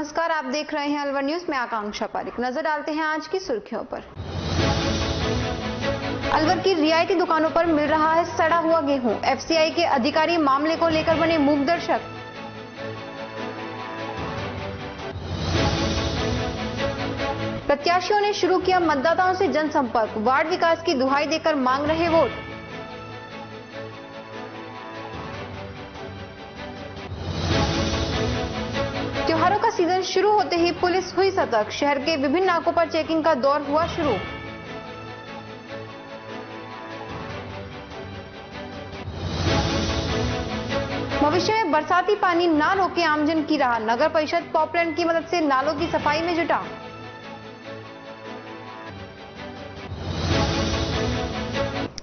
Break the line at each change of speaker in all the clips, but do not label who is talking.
नमस्कार, आप देख रहे हैं अलवर न्यूज में आकांक्षा पारिक। नजर डालते हैं आज की सुर्खियों पर। अलवर की रियायती दुकानों पर मिल रहा है सड़ा हुआ गेहूं। एफसीआई के अधिकारी मामले को लेकर बने मूक दर्शक। प्रत्याशियों ने शुरू किया मतदाताओं से जनसंपर्क। वार्ड विकास की दुहाई देकर मांग रहे वोट। त्योहारों का सीजन शुरू होते ही पुलिस हुई सतर्क। शहर के विभिन्न नाकों पर चेकिंग का दौर हुआ शुरू। भविष्य में बरसाती पानी ना रोके आमजन की राह। नगर परिषद पॉपलैंड की मदद से नालों की सफाई में जुटा।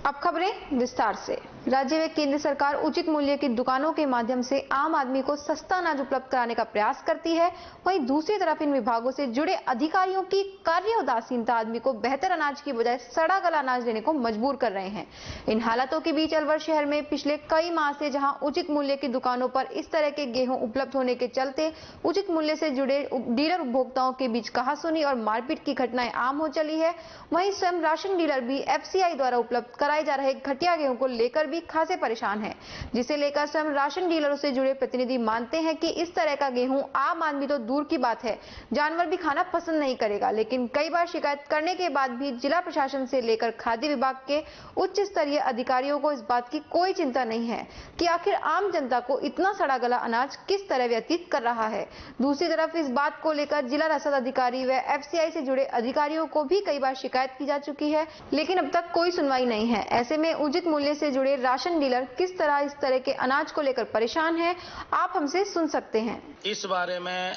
अब खबरें विस्तार से। राज्य व केंद्र सरकार उचित मूल्य की दुकानों के माध्यम से आम आदमी को सस्ता अनाज उपलब्ध कराने का प्रयास करती है। वहीं दूसरी तरफ इन विभागों से जुड़े अधिकारियों की कार्य उदासीनता आदमी को बेहतर अनाज की बजाय सड़ा गला अनाज लेने को मजबूर कर रहे हैं। इन हालातों के बीच अलवर शहर में पिछले कई माह से जहां उचित मूल्य की दुकानों पर इस तरह के गेहूं उपलब्ध होने के चलते उचित मूल्य से जुड़े डीलर उपभोक्ताओं के बीच कहासुनी और मारपीट की घटनाएं आम हो चली है। वहीं स्वयं राशन डीलर भी एफसीआई द्वारा उपलब्ध कराए जा रहे घटिया गेहूं को लेकर भी खासे परेशान है, जिसे लेकर स्वयं राशन डीलरों से जुड़े प्रतिनिधि मानते हैं कि इस तरह का गेहूं आम आदमी तो दूर की बात है, जानवर भी खाना पसंद नहीं करेगा। लेकिन कई बार शिकायत करने के बाद भी जिला प्रशासन से लेकर खाद्य विभाग के उच्च स्तरीय अधिकारियों को इस बात की कोई चिंता नहीं है कि आखिर आम जनता को इतना सड़ा गला अनाज किस तरह व्यतीत कर रहा है। दूसरी तरफ इस बात को लेकर जिला रसद अधिकारी व एफसीआई से जुड़े अधिकारियों को भी कई बार शिकायत की जा चुकी है, लेकिन अब तक कोई सुनवाई नहीं है। ऐसे में उचित मूल्य से जुड़े राशन डीलर किस तरह इस तरह के अनाज को लेकर परेशान हैं, आप हमसे सुन सकते हैं।
इस बारे में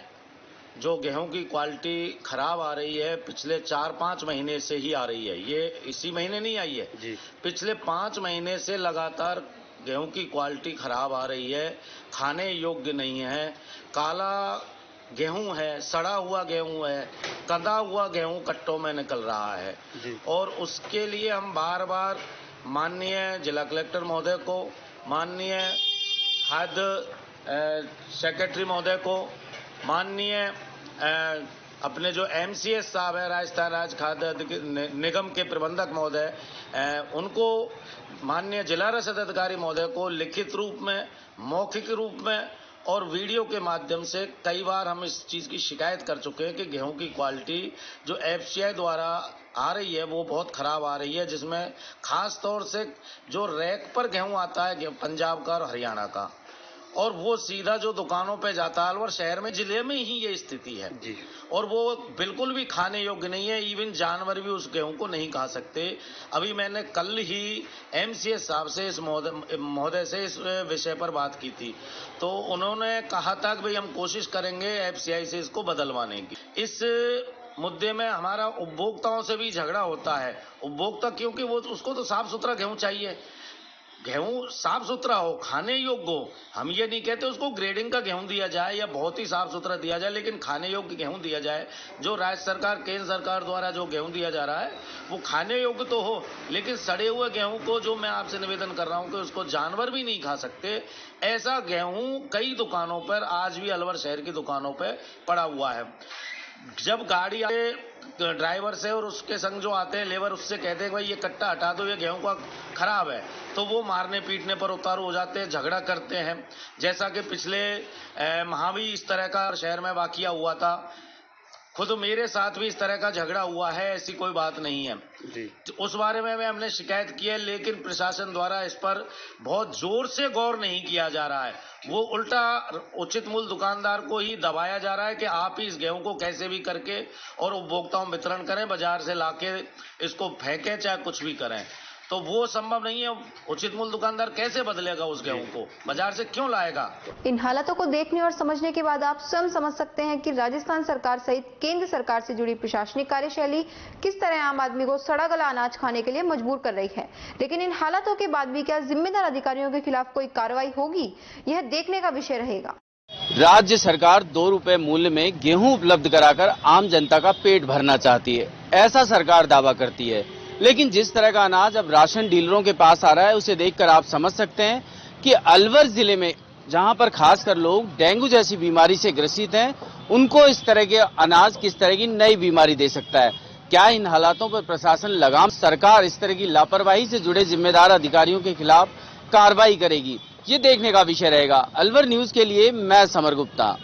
जो गेहूं की क्वालिटी खराब आ रही है पिछले 4-5 महीने से ही आ रही है, ये इसी महीने नहीं आई है जी। पिछले 5 महीने से लगातार गेहूं की क्वालिटी खराब आ रही है, खाने योग्य नहीं है, काला गेहूं है, सड़ा हुआ गेहूं है, कंदा हुआ गेहूं कट्टों में निकल रहा है जी। और उसके लिए हम बार बार माननीय जिला कलेक्टर महोदय को, माननीय खाद्य सेक्रेटरी महोदय को, माननीय अपने जो एमसीएस साहब है राजस्थान राज्य खाद्य निगम के प्रबंधक महोदय, उनको, माननीय जिला रसद अधिकारी महोदय को लिखित रूप में, मौखिक रूप में और वीडियो के माध्यम से कई बार हम इस चीज की शिकायत कर चुके हैं कि गेहूं की क्वालिटी जो एफसीआई द्वारा आ रही है वो बहुत खराब आ रही है, जिसमें खास तौर से जो रैक पर गेहूं आता है पंजाब का और हरियाणा का, और वो सीधा जो दुकानों पे जाता है अलवर शहर में, जिले में ही ये स्थिति है जी। और वो बिल्कुल भी खाने योग्य नहीं है, इवन जानवर भी उस गेहूं को नहीं खा सकते। अभी मैंने कल ही एमसीएस साहब से, इस महोदय से इस विषय पर बात की थी, तो उन्होंने कहा था कि भाई हम कोशिश करेंगे एफसीआई से इसको बदलवाने की। इस मुद्दे में हमारा उपभोक्ताओं से भी झगड़ा होता है। उपभोक्ता क्योंकि वो उसको तो साफ सुथरा गेहूं चाहिए, गेहूं साफ सुथरा हो, खाने योग्य हो। हम ये नहीं कहते उसको ग्रेडिंग का गेहूं दिया जाए या बहुत ही साफ सुथरा दिया जाए, लेकिन खाने योग्य गेहूं दिया जाए। जो राज्य सरकार, केंद्र सरकार द्वारा जो गेहूं दिया जा रहा है वो खाने योग्य तो हो, लेकिन सड़े हुए गेहूं को, जो मैं आपसे निवेदन कर रहा हूं कि उसको जानवर भी नहीं खा सकते, ऐसा गेहूं कई दुकानों पर आज भी अलवर शहर की दुकानों पर पड़ा हुआ है। जब गाड़ी आए ड्राइवर से और उसके संग जो आते हैं लेबर, उससे कहते हैं भाई ये कट्टा हटा दो, ये गेहूं का खराब है, तो वो मारने पीटने पर उतारू हो जाते हैं, झगड़ा करते हैं। जैसा कि पिछले माह भी इस तरह का शहर में वाकया हुआ था, खुद मेरे साथ भी इस तरह का झगड़ा हुआ है, ऐसी कोई बात नहीं है जी। तो उस बारे में हमने शिकायत की है, लेकिन प्रशासन द्वारा इस पर बहुत जोर से गौर नहीं किया जा रहा है। वो उल्टा उचित मूल्य दुकानदार को ही दबाया जा रहा है कि आप ही इस गेहूं को कैसे भी करके और उपभोक्ताओं में वितरण करें, बाजार से लाके इसको फेंकें, चाहे कुछ भी करें, तो वो संभव नहीं है। उचित मूल्य दुकानदार कैसे बदलेगा उस गेहूं को, बाजार से क्यों लाएगा?
इन हालातों को देखने और समझने के बाद आप स्वयं समझ सकते हैं कि राजस्थान सरकार सहित केंद्र सरकार से जुड़ी प्रशासनिक कार्यशैली किस तरह आम आदमी को सड़ा गला अनाज खाने के लिए मजबूर कर रही है। लेकिन इन हालातों के बाद भी क्या जिम्मेदार अधिकारियों के खिलाफ कोई कार्रवाई होगी, यह देखने का विषय रहेगा।
राज्य सरकार 2 रुपए मूल्य में गेहूं उपलब्ध कराकर आम जनता का पेट भरना चाहती है, ऐसा सरकार दावा करती है। लेकिन जिस तरह का अनाज अब राशन डीलरों के पास आ रहा है, उसे देखकर आप समझ सकते हैं कि अलवर जिले में जहां पर खासकर लोग डेंगू जैसी बीमारी से ग्रसित हैं, उनको इस तरह के अनाज किस तरह की नई बीमारी दे सकता है। क्या इन हालातों पर प्रशासन लगाम, सरकार इस तरह की लापरवाही से जुड़े जिम्मेदार अधिकारियों के खिलाफ कार्रवाई करेगी, ये देखने का विषय रहेगा। अलवर न्यूज के लिए मैं समर गुप्ता।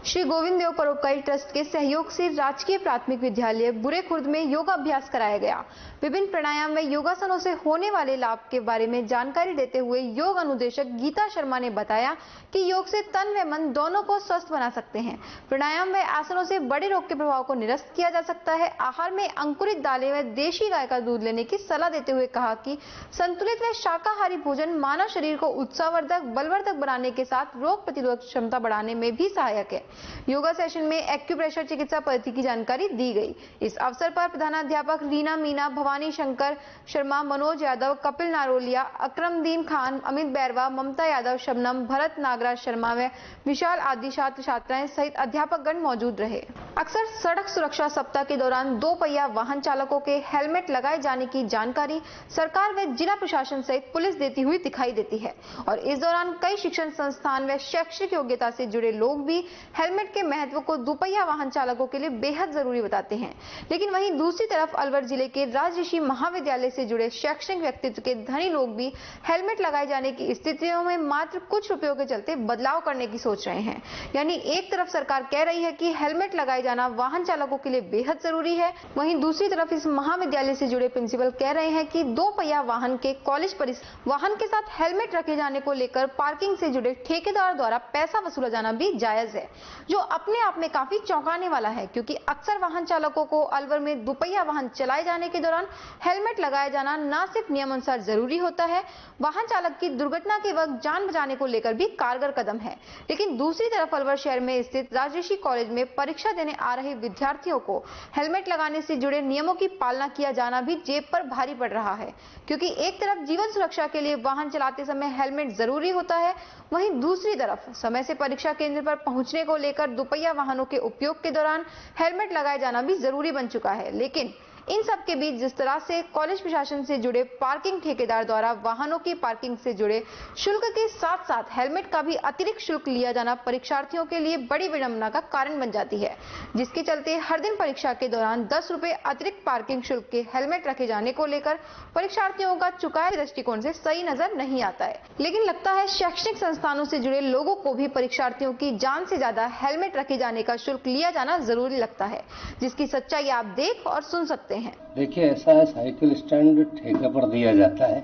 श्री गोविंद देव परोपकारी ट्रस्ट के सहयोग से राजकीय प्राथमिक विद्यालय बुरे खुर्द में योगाभ्यास कराया गया। विभिन्न प्राणायाम व योगासनों से होने वाले लाभ के बारे में जानकारी देते हुए योग अनुदेशक गीता शर्मा ने बताया कि योग से तन व मन दोनों को स्वस्थ बना सकते हैं। प्राणायाम व आसनों से बड़े रोग के प्रभाव को निरस्त किया जा सकता है। आहार में अंकुरित दालें व देशी गाय का दूध लेने की सलाह देते हुए कहा कि संतुलित व शाकाहारी भोजन मानव शरीर को उत्साहवर्धक, बलवर्धक बनाने के साथ रोग प्रतिरोधक क्षमता बढ़ाने में भी सहायक है। योगा सेशन में एक्यूप्रेशर चिकित्सा पद्धति की जानकारी दी गई। इस अवसर पर प्रधानाध्यापक रीना मीना, भवानी शंकर शर्मा, मनोज यादव, कपिल नारोलिया, अकरमदीन खान, अमित बैरवा, ममता यादव, शबनम, भरत नागराज शर्मा व विशाल आदि छात्र छात्राएं सहित अध्यापकगण मौजूद रहे। अक्सर सड़क सुरक्षा सप्ताह के दौरान 2 पहिया वाहन चालकों के हेलमेट लगाए जाने की जानकारी सरकार व जिला प्रशासन सहित पुलिस देती हुई दिखाई देती है और इस दौरान कई शिक्षण संस्थान व शैक्षिक योग्यता से जुड़े लोग भी हेलमेट के महत्व को दुपहिया वाहन चालकों के लिए बेहद जरूरी बताते हैं। लेकिन वहीं दूसरी तरफ अलवर जिले के राजऋषि महाविद्यालय से जुड़े शैक्षणिक व्यक्तित्व के धनी लोग भी हेलमेट लगाए जाने की स्थितियों में मात्र कुछ रुपयों के चलते बदलाव करने की सोच रहे हैं। यानी एक तरफ सरकार कह रही है कि हेलमेट लगाए जाना वाहन चालकों के लिए बेहद जरूरी है, वहीं दूसरी तरफ इस महाविद्यालय से जुड़े प्रिंसिपल कह रहे हैं कि 2 पहिया वाहन के कॉलेज परिसर वाहन के साथ हेलमेट रखे जाने को लेकर पार्किंग से जुड़े ठेकेदार द्वारा पैसा वसूला जाना भी जायज है, जो अपने आप में काफी चौंकाने वाला है, क्योंकि अक्सर वाहन चालकों को अलवर में दुपहिया वाहन चलाए जाने के दौरान हेलमेट लगाया जाना न सिर्फ नियमानुसार जरूरी होता है, वाहन चालक की दुर्घटना के वक्त जान बचाने को लेकर भी कारगर कदम है। लेकिन दूसरी तरफ अलवर शहर में स्थित राजऋषि कॉलेज में परीक्षा देने आ रहे विद्यार्थियों को हेलमेट लगाने से जुड़े नियमों की पालना किया जाना भी जेब पर भारी पड़ रहा है, क्योंकि एक तरफ जीवन सुरक्षा के लिए वाहन चलाते समय हेलमेट जरूरी होता है, वहीं दूसरी तरफ समय से परीक्षा केंद्र पर पहुंचने को लेकर दुपहिया वाहनों के उपयोग के दौरान हेलमेट लगाए जाना भी जरूरी बन चुका है। लेकिन इन सब के बीच जिस तरह से कॉलेज प्रशासन से जुड़े पार्किंग ठेकेदार द्वारा वाहनों की पार्किंग से जुड़े शुल्क के साथ साथ हेलमेट का भी अतिरिक्त शुल्क लिया जाना परीक्षार्थियों के लिए बड़ी विडंबना का कारण बन जाती है, जिसके चलते हर दिन परीक्षा के दौरान 10 रुपए अतिरिक्त पार्किंग शुल्क के हेलमेट रखे जाने को लेकर परीक्षार्थियों का चुकाए दृष्टिकोण से सही नजर नहीं आता है। लेकिन लगता है शैक्षणिक संस्थानों से जुड़े लोगों को भी परीक्षार्थियों की जान से ज्यादा हेलमेट रखे जाने का शुल्क लिया जाना जरूरी लगता है, जिसकी सच्चाई आप देख और सुन सकते हैं।
देखिए, ऐसा है, साइकिल स्टैंड ठेके पर दिया जाता है,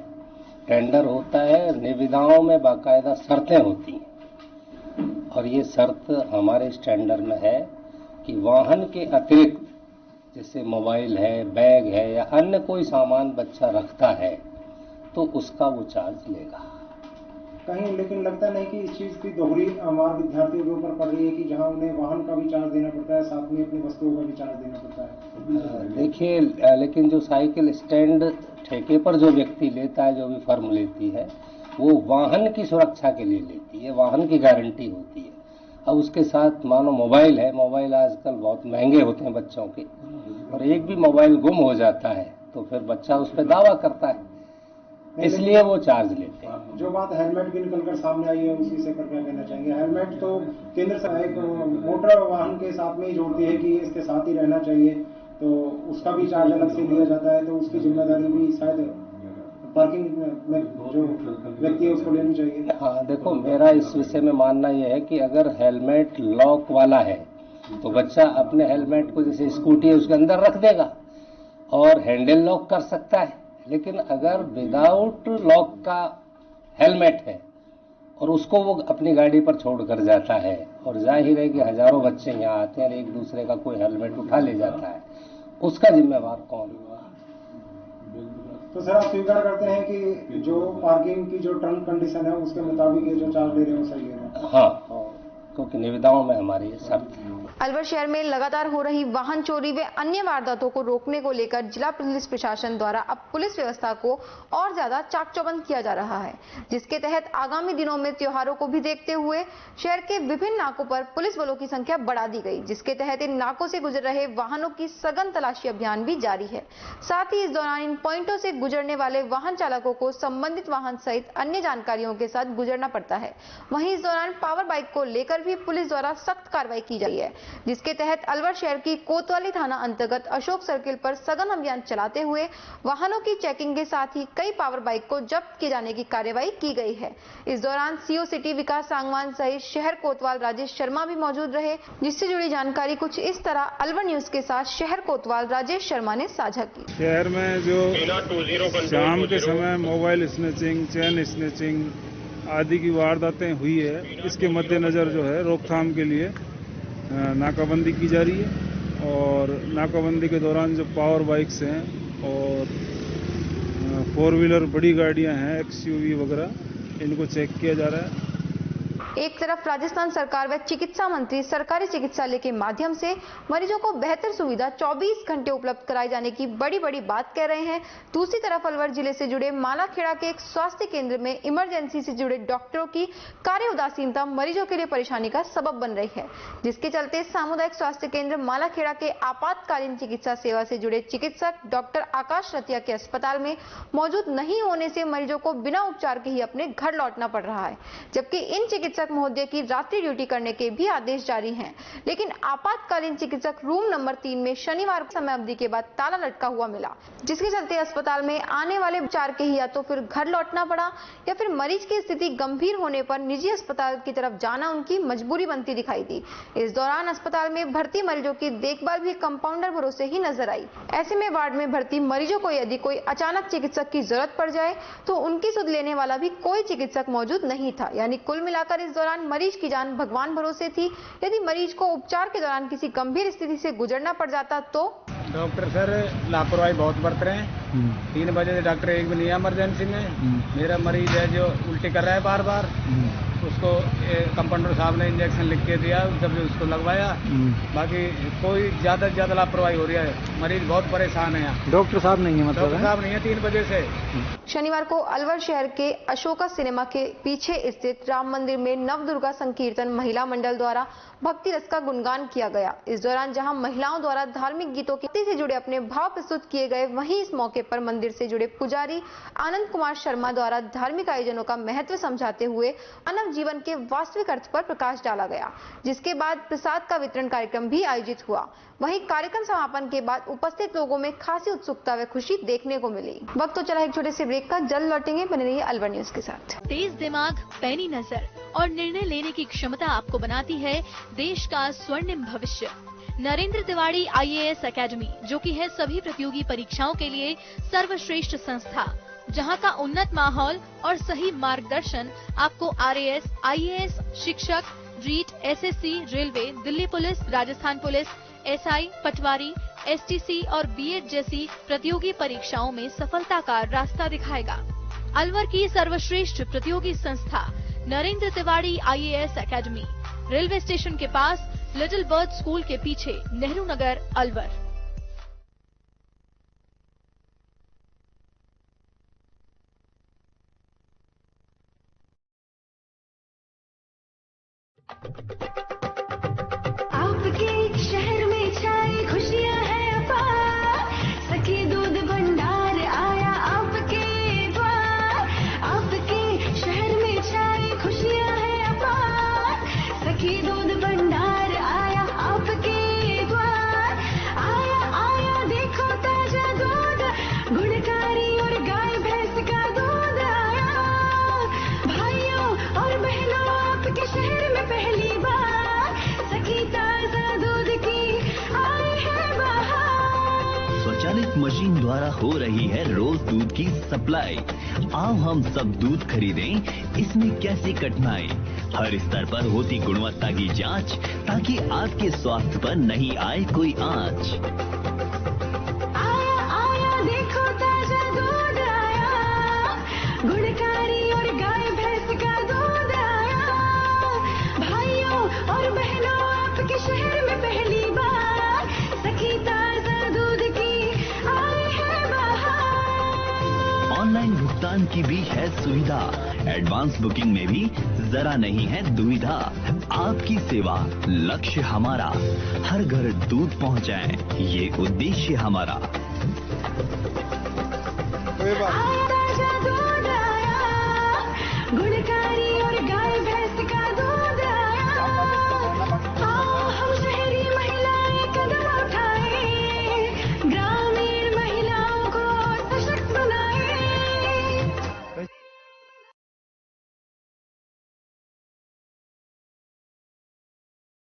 टेंडर होता है, निविदाओं में बाकायदा शर्तें होती हैं और ये शर्त हमारे स्टैंडर्ड में है कि वाहन के अतिरिक्त जैसे मोबाइल है, बैग है या अन्य कोई सामान बच्चा रखता है तो उसका वो चार्ज लेगा।
कहीं लेकिन लगता नहीं कि इस चीज की दोहरी मार विद्यार्थियों के ऊपर पड़ रही है कि जहां उन्हें वाहन का भी चार्ज देना पड़ता है, साथ में अपनी वस्तुओं का भी चार्ज देना पड़ता है।
देखिए, लेकिन जो साइकिल स्टैंड ठेके पर जो व्यक्ति लेता है, जो भी फर्म लेती है, वो वाहन की सुरक्षा के लिए लेती है, वाहन की गारंटी होती है। अब उसके साथ मानो मोबाइल है, मोबाइल आजकल बहुत महंगे होते हैं बच्चों के, और एक भी मोबाइल गुम हो जाता है तो फिर बच्चा उस पर दावा करता है, इसलिए वो चार्ज लेते हैं।
जो बात हेलमेट की निकलकर सामने आई है उस विषय पर क्या कहना चाहेंगे? हेलमेट तो केंद्र सरकार एक मोटर वाहन के साथ में ही जोड़ती है कि इसके साथ ही रहना चाहिए, तो उसका भी चार्ज अलग से लिया जाता है, तो उसकी जिम्मेदारी भी शायद पार्किंग में जो व्यक्ति है उसको लेनी चाहिए।
हाँ, देखो, मेरा इस विषय में मानना यह है कि अगर हेलमेट लॉक वाला है तो बच्चा अपने हेलमेट को, जैसे स्कूटी है उसके अंदर रख देगा और हैंडल लॉक कर सकता है। लेकिन अगर विदाउट लॉक का हेलमेट है और उसको वो अपनी गाड़ी पर छोड़ कर जाता है, और जाहिर है कि हजारों बच्चे यहाँ आते हैं और एक दूसरे का कोई हेलमेट उठा ले जाता है, उसका जिम्मेवार कौन होगा?
तो सर, आप स्वीकार करते हैं कि जो पार्किंग की जो टर्म कंडीशन है उसके मुताबिक ये जो चार्ज ले रहे हैं वो सही है?
हाँ, की निविदाओं में हमारी शर्त है।
अलवर शहर में लगातार हो रही वाहन चोरी व अन्य वारदातों को रोकने को लेकर जिला पुलिस प्रशासन द्वारा अब पुलिस व्यवस्था को और ज्यादा चाक चौबंद किया जा रहा है, जिसके तहत आगामी दिनों में त्योहारों को भी देखते हुए शहर के विभिन्न नाकों पर पुलिस बलों की संख्या बढ़ा दी गई, जिसके तहत इन नाकों से गुजर रहे वाहनों की सघन तलाशी अभियान भी जारी है। साथ ही इस दौरान इन पॉइंटों से गुजरने वाले वाहन चालकों को संबंधित वाहन सहित अन्य जानकारियों के साथ गुजरना पड़ता है। वहीं इस दौरान पावर बाइक को लेकर भी पुलिस द्वारा सख्त कार्रवाई की गई है, जिसके तहत अलवर शहर की कोतवाली थाना अंतर्गत अशोक सर्किल पर सघन अभियान चलाते हुए वाहनों की चेकिंग के साथ ही कई पावर बाइक को जब्त किए जाने की कार्यवाही की गई है। इस दौरान सीओ सिटी विकास सांगवान सहित शहर कोतवाल राजेश शर्मा भी मौजूद रहे, जिससे जुड़ी जानकारी कुछ इस तरह अलवर न्यूज के साथ शहर कोतवाल राजेश शर्मा ने साझा की।
शहर में जो शाम के समय मोबाइल स्नैचिंग, चेन स्नैचिंग आदि की वारदातें हुई है, इसके मद्देनजर जो है रोकथाम के लिए नाकाबंदी की जा रही है और नाकाबंदी के दौरान जो पावर बाइक्स हैं और 4 व्हीलर बड़ी गाड़ियां हैं, XUV वगैरह, इनको चेक किया जा रहा है।
एक तरफ राजस्थान सरकार व चिकित्सा मंत्री सरकारी चिकित्सालय के माध्यम से मरीजों को बेहतर सुविधा 24 घंटे उपलब्ध कराए जाने की बड़ी बात कह रहे हैं। दूसरी तरफ अलवर जिले से जुड़े मालाखेड़ा के एक स्वास्थ्य केंद्र में इमरजेंसी से जुड़े डॉक्टरों की कार्य उदासीनता मरीजों के लिए परेशानी का सबब बन रही है, जिसके चलते सामुदायिक स्वास्थ्य केंद्र मालाखेड़ा के आपातकालीन चिकित्सा सेवा से जुड़े चिकित्सक डॉक्टर आकाश रतिया के अस्पताल में मौजूद नहीं होने से मरीजों को बिना उपचार के ही अपने घर लौटना पड़ रहा है, जबकि इन चिकित्सक महोदय की रात्रि ड्यूटी करने के भी आदेश जारी हैं। लेकिन आपातकालीन चिकित्सक रूम नंबर 3 में शनिवार समय अवधि के बाद ताला लटका हुआ मिला, जिसके चलते अस्पताल में आने वाले उपचार के ही या तो फिर घर लौटना पड़ा या फिर मरीज की स्थिति गंभीर होने पर निजी अस्पताल की तरफ जाना उनकी मजबूरी बनती दिखाई दी। इस दौरान अस्पताल में भर्ती मरीजों की देखभाल भी कंपाउंडर भरोसे ही नजर आई। ऐसे में वार्ड में भर्ती मरीजों को यदि कोई अचानक चिकित्सक की जरूरत पड़ जाए तो उनकी सुध लेने वाला भी कोई चिकित्सक मौजूद नहीं था। यानी कुल मिलाकर इस दौरान मरीज की जान भगवान भरोसे थी। यदि मरीज को उपचार के दौरान किसी गंभीर स्थिति से गुजरना पड़ जाता तो
डॉक्टर सर लापरवाही बहुत बरत रहे हैं। 3 बजे से डॉक्टर एक भी नहीं है इमरजेंसी में। मेरा मरीज है जो उल्टी कर रहा है बार, उसको कंपाउंडर साहब ने इंजेक्शन लिख के दिया, जब उसको लगवाया। बाकी कोई ज्यादा से ज्यादा लापरवाही हो रही है, मरीज बहुत परेशान है। यहाँ
डॉक्टर साहब नहीं है, मतलब
डॉक्टर साहब नहीं है 3 बजे से।
शनिवार को अलवर शहर के अशोका सिनेमा के पीछे स्थित राम मंदिर में नवदुर्गा संकीर्तन महिला मंडल द्वारा भक्ति रस का गुणगान किया गया। इस दौरान जहां महिलाओं द्वारा धार्मिक गीतों की से जुड़े अपने भाव प्रस्तुत किए गए, वहीं इस मौके पर मंदिर से जुड़े पुजारी आनंद कुमार शर्मा द्वारा धार्मिक आयोजनों का महत्व समझाते हुए मानव जीवन के वास्तविक अर्थ पर प्रकाश डाला गया, जिसके बाद प्रसाद का वितरण कार्यक्रम भी आयोजित हुआ। वहीं कार्यक्रम समापन के बाद उपस्थित लोगों में खासी उत्सुकता व खुशी देखने को मिली। वक्त तो चला एक छोटे से ब्रेक का, जल्द लौटेंगे, बने रहिए अलवर न्यूज के साथ।
तेज दिमाग, पैनी नजर और निर्णय लेने की क्षमता आपको बनाती है देश का स्वर्णिम भविष्य। नरेंद्र तिवारी IAS एकेडमी, जो कि है सभी प्रतियोगी परीक्षाओं के लिए सर्वश्रेष्ठ संस्था, जहां का उन्नत माहौल और सही मार्गदर्शन आपको RAS, IAS, शिक्षक, REET, SSC, railway, Delhi police, Rajasthan police, SI, patwari, STC और B.Ed जैसी प्रतियोगी परीक्षाओं में सफलता का रास्ता दिखाएगा। अलवर की सर्वश्रेष्ठ प्रतियोगी संस्था Narendra Tiwari IAS academy, railway station के पास, लिटिल बर्ड स्कूल के पीछे, नेहरू नगर, अलवर।
आपके शहर में छाई खुशियां हैं अपार, सखी दूध भंडार आया आपके द्वार। आपके शहर में छाई खुशियां हैं अपार, सखी दूध भंडार आया आपके द्वार। आया आया देखो ताजा दूध, गुणकारी और गाय भैंस का दूध आया। भाइयों और बहनों आपके शहर में पहली बार सखी ताजा दूध की आई है बहार।
स्वचालित मशीन द्वारा हो रही है रोज दूध की सप्लाई। आओ हम सब दूध खरीदें, इसमें कैसी कठिनाई। हर स्तर पर होती गुणवत्ता की जांच, ताकि आपके स्वास्थ्य पर नहीं आए कोई आंच।
आया आया देखो ताजा दूध आया, गुणकारी और गाय भैंस का दूध आया। भाइयों और
की भी है सुविधा। एडवांस बुकिंग में भी जरा नहीं है दुविधा। आपकी सेवा लक्ष्य हमारा, हर घर दूध पहुंचाए ये उद्देश्य हमारा।
ताजा दूध आया, गुणकारी और गाय भैंस का दूध आया। आओ हम शहरी महिलाएं कदम उठाएं, ग्रामीण महिलाओं को सशक्त बनाएं।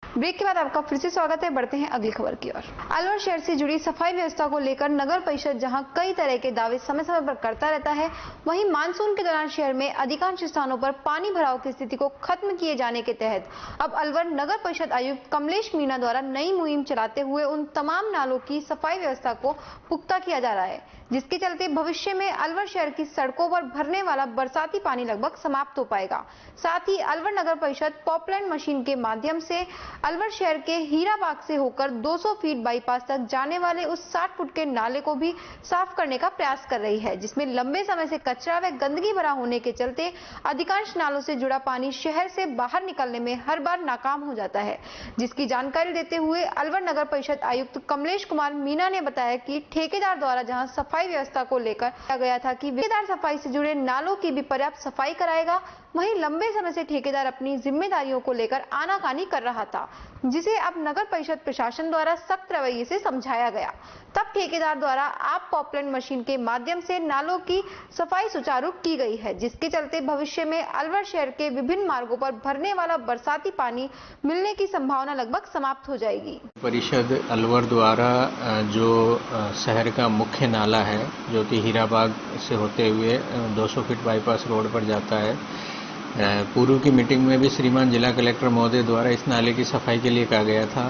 ब्रेक के बाद आपका फिर से स्वागत है। बढ़ते हैं अगली खबर की ओर। अलवर शहर से जुड़ी सफाई व्यवस्था को लेकर नगर परिषद जहां कई तरह के दावे समय समय पर करता रहता है, वहीं मानसून के दौरान शहर में अधिकांश स्थानों पर पानी भराव की स्थिति को खत्म किए जाने के तहत अब अलवर नगर परिषद आयुक्त कमलेश मीणा द्वारा नई मुहिम चलाते हुए उन तमाम नालों की सफाई व्यवस्था को पुख्ता किया जा रहा है, जिसके चलते भविष्य में अलवर शहर की सड़कों पर भरने वाला बरसाती पानी लगभग समाप्त हो पाएगा। साथ ही अलवर नगर परिषद पॉपलाइन मशीन के माध्यम से अलवर शहर के हीराबाग से होकर 200 फीट बाईपास तक जाने वाले उस 60 फुट के नाले को भी साफ करने का प्रयास कर रही है, जिसमें लंबे समय से कचरा व गंदगी भरा होने के चलते अधिकांश नालों से जुड़ा पानी शहर से बाहर निकलने में हर बार नाकाम हो जाता है। जिसकी जानकारी देते हुए अलवर नगर परिषद आयुक्त कमलेश कुमार मीणा ने बताया कि ठेकेदार द्वारा जहां सफाई व्यवस्था को लेकर किया गया था कि ठेकेदार सफाई से जुड़े नालों की भी पर्याप्त सफाई कराएगा, वहीं लंबे समय से ठेकेदार अपनी जिम्मेदारियों को लेकर आनाकानी कर रहा था, जिसे अब नगर परिषद प्रशासन द्वारा सख्त रवैये से समझाया गया। तब ठेकेदार द्वारा आप पॉपलाइन मशीन के माध्यम से नालों की सफाई सुचारू की गई है, जिसके चलते भविष्य में अलवर शहर के विभिन्न मार्गों पर भरने वाला बरसाती पानी मिलने की संभावना लगभग समाप्त हो जाएगी।
परिषद अलवर द्वारा जो शहर का मुख्य नाला है, जो कि हीराबाग से होते हुए 200 फीट बाईपास रोड पर जाता है, पूर्व की मीटिंग में भी श्रीमान जिला कलेक्टर महोदय द्वारा इस नाले की सफाई के लिए कहा गया था।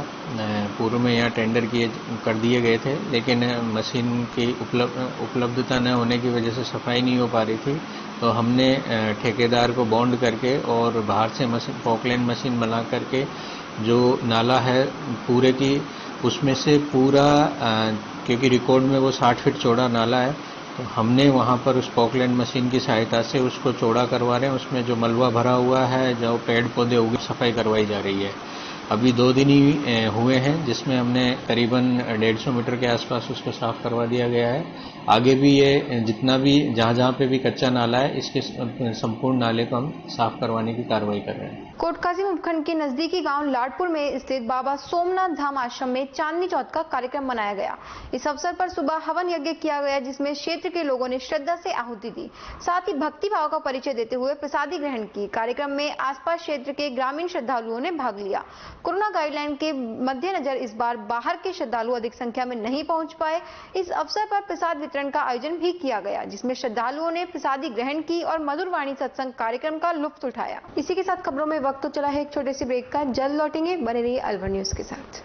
पूर्व में यहाँ टेंडर कर दिए गए थे, लेकिन मशीन की उपलब्धता न होने की वजह से सफाई नहीं हो पा रही थी। तो हमने ठेकेदार को बॉन्ड करके और बाहर से मशीन पॉपलाइन मशीन बना करके जो नाला है पूरे की उसमें से पूरा, क्योंकि रिकॉर्ड में वो 60 फीट चौड़ा नाला है, तो हमने वहाँ पर उस पॉकलैंड मशीन की सहायता से उसको चौड़ा करवा रहे हैं। उसमें जो मलबा भरा हुआ है, जो पेड़ पौधे उगे, सफाई करवाई जा रही है। अभी 2 दिन ही हुए हैं, जिसमें हमने करीबन 150 मीटर के आसपास उसको साफ करवा दिया गया है। आगे भी ये जितना भी जहाँ पे भी कच्चा नाला है, इसके संपूर्ण नाले को हम साफ करवाने की कार्रवाई कर रहे हैं।
कोटकाजिम उपखंड के नजदीकी गांव लाडपुर में स्थित बाबा सोमनाथ धाम आश्रम में चांदनी चौथ का कार्यक्रम मनाया गया। इस अवसर पर सुबह हवन यज्ञ किया गया, जिसमें क्षेत्र के लोगों ने श्रद्धा से आहुति दी, साथ ही भक्ति भाव का परिचय देते हुए प्रसादी ग्रहण की। कार्यक्रम में आसपास क्षेत्र के ग्रामीण श्रद्धालुओं ने भाग लिया। कोरोना गाइडलाइन के मद्देनजर इस बार बाहर के श्रद्धालु अधिक संख्या में नहीं पहुंच पाए। इस अवसर पर प्रसाद वितरण का आयोजन भी किया गया, जिसमें श्रद्धालुओं ने प्रसादी ग्रहण की और मधुरवाणी सत्संग कार्यक्रम का लुत्फ उठाया। इसी के साथ खबरों में वक्त तो चला है एक छोटे से ब्रेक का, जल्द लौटेंगे, बने रहिए अलवर न्यूज के साथ।